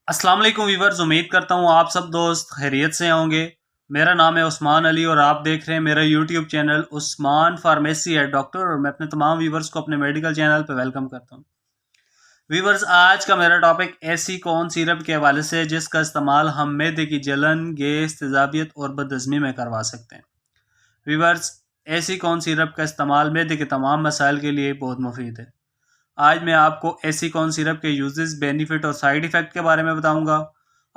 अस्सलाम वालेकुम वीवर्स, उम्मीद करता हूँ आप सब दोस्त खैरियत से होंगे। मेरा नाम है उस्मान अली और आप देख रहे हैं मेरा YouTube channel Usman pharmacy eight doctor. और मैं अपने तमाम वीवर्स को अपने मेडिकल चैनल पर वेलकम करता हूँ। वीवर्स, आज का मेरा टॉपिक ऐसी कौन सिरप के हवाले से जिसका इस्तेमाल हम मैदे की जलन, गैस, तेजाबियत और बदहज़मी में करवा सकते हैं। वीवर्स, ऐसी कौन सिरप का इस्तेमाल मैदे के तमाम मसाइल के लिए बहुत मुफीद है। आज मैं आपको ऐसी कौन सिरप के यूजेस, बेनिफिट और साइड इफ़ेक्ट के बारे में बताऊंगा।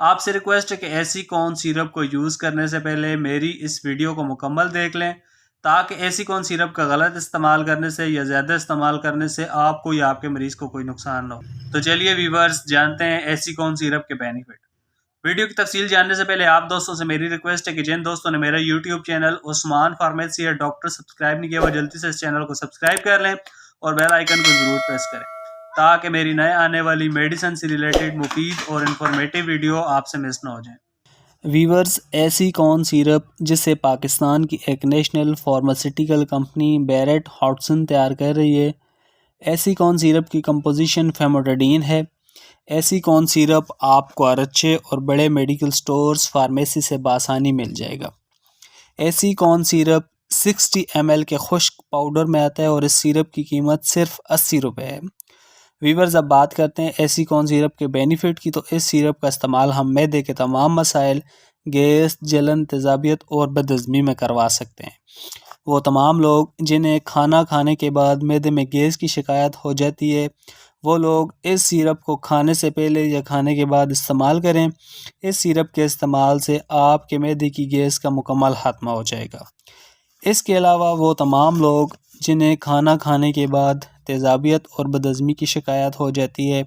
आपसे रिक्वेस्ट है कि ऐसी कौन सिरप को यूज़ करने से पहले मेरी इस वीडियो को मुकम्मल देख लें, ताकि ऐसी कौन सिरप का गलत इस्तेमाल करने से या ज़्यादा इस्तेमाल करने से आपको या आपके मरीज़ को कोई नुकसान ना हो। तो चलिए वीवर्स, जानते हैं ऐसी कौन सिरप के बेनिफिट। वीडियो की तफसील जानने से पहले आप दोस्तों से मेरी रिक्वेस्ट है कि जिन दोस्तों ने मेरा यूट्यूब चैनल उस्मान फार्मेसी या डॉक्टर सब्सक्राइब नहीं किया, वो जल्दी से इस चैनल को सब्सक्राइब कर लें और बेल आइकन को ज़रूर प्रेस करें, ताकि मेरी नए आने वाली मेडिसिन से रिलेटेड मुफीद और इन्फॉर्मेटिव वीडियो आपसे मिस ना हो जाए। वीवर्स, ऐसी कौन सिरप जिसे पाकिस्तान की एक नेशनल फार्मास्यूटिकल कंपनी बैरेट हॉटसन तैयार कर रही है। ऐसी कौन सिरप की कंपोजिशन फेमोडाडीन है। ऐसी कौन सिरप आपको हर अच्छे और बड़े मेडिकल स्टोर्स फार्मेसी से बासानी मिल जाएगा। ऐसी कौन सिरप 60 ml के खुश्क पाउडर में आता है और इस सिरप की कीमत सिर्फ 80 रुपये है। वीवर्स, अब बात करते हैं ऐसी कौन सिरप के बेनिफिट की। तो इस सिरप का इस्तेमाल हम मैदे के तमाम मसाइल, गैस, जलन, तेजाबियत और बदहज़मी में करवा सकते हैं। वो तमाम लोग जिन्हें खाना खाने के बाद मैदे में गैस की शिकायत हो जाती है, वो लोग इस सिरप को खाने से पहले या खाने के बाद इस्तेमाल करें। इस सिरप के इस्तेमाल से आपके मैदे की गैस का मुकम्मल खात्मा हो जाएगा। इसके अलावा वो तमाम लोग जिन्हें खाना खाने के बाद तेज़ाबियत और बदहज़मी की शिकायत हो जाती है,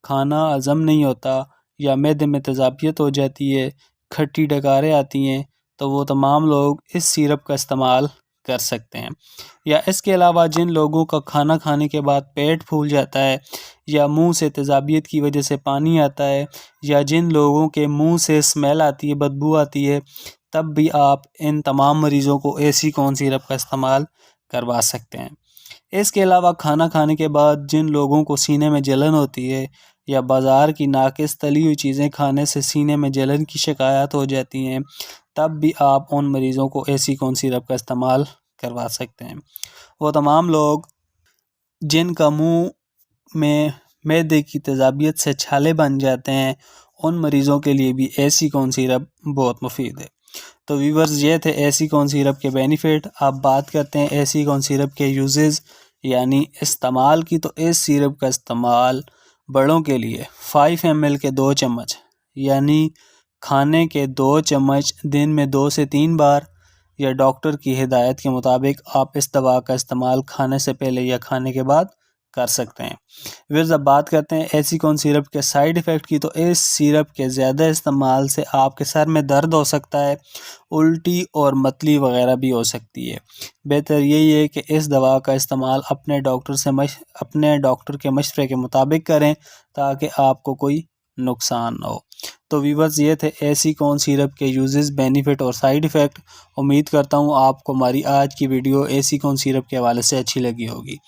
खाना हज़म नहीं होता या मैदे में तेज़ाबियत हो जाती है, खट्टी डकारें आती हैं, तो वो तमाम लोग इस सिरप का इस्तेमाल कर सकते हैं। या इसके अलावा जिन लोगों का खाना खाने के बाद पेट फूल जाता है या मुंह से तेज़ाबियत की वजह से पानी आता है या जिन लोगों के मुंह से स्मेल आती है, बदबू आती है, तब भी आप इन तमाम मरीज़ों को ऐसी कौन सिरप का इस्तेमाल करवा सकते हैं। इसके अलावा खाना खाने के बाद जिन लोगों को सीने में जलन होती है या बाज़ार की नाकिस तली हुई चीज़ें खाने से सीने में जलन की शिकायत हो जाती हैं, तब भी आप उन मरीज़ों को ऐसी कौन सिरप का इस्तेमाल करवा सकते हैं। वो तमाम लोग जिनका मुंह में मैदे की तेज़ाबियत से छाले बन जाते हैं, उन मरीज़ों के लिए भी ऐसी कौन सिरप बहुत मुफीद है। तो व्यूवर्स, ये थे ऐसी कौन सिरप के बेनिफिट। आप बात करते हैं ऐसी कौन सिरप के यूजेस यानी इस्तेमाल की। तो इस सिरप का इस्तेमाल बड़ों के लिए 5 ml के 2 चम्मच यानी खाने के 2 चम्मच दिन में 2 से 3 बार या डॉक्टर की हिदायत के मुताबिक आप इस दवा का इस्तेमाल खाने से पहले या खाने के बाद कर सकते हैं। फिर जब बात करते हैं ऐसी कौन सिरप के साइड इफ़ेक्ट की, तो इस सिरप के ज़्यादा इस्तेमाल से आपके सर में दर्द हो सकता है, उल्टी और मतली वगैरह भी हो सकती है। बेहतर यही है कि इस दवा का इस्तेमाल अपने डॉक्टर के मशवरे के मुताबिक करें, ताकि आपको कोई नुकसान ना हो। तो व्यूवर्स, ये थे ऐसी कौन सिरप के यूजेस, बेनिफिट और साइड इफ़ेक्ट। उम्मीद करता हूँ आपको हमारी आज की वीडियो ऐसी कौन सिरप के हवाले से अच्छी लगी होगी।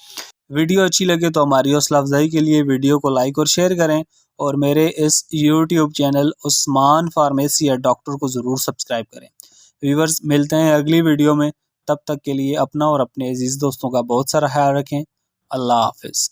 वीडियो अच्छी लगे तो हमारी हौसला अफजाई के लिए वीडियो को लाइक और शेयर करें और मेरे इस यूट्यूब चैनल उस्मान फार्मेसी या डॉक्टर को ज़रूर सब्सक्राइब करें। व्यूवर्स, मिलते हैं अगली वीडियो में। तब तक के लिए अपना और अपने अजीज़ दोस्तों का बहुत सारा ख्याल रखें। अल्लाह हाफिज़।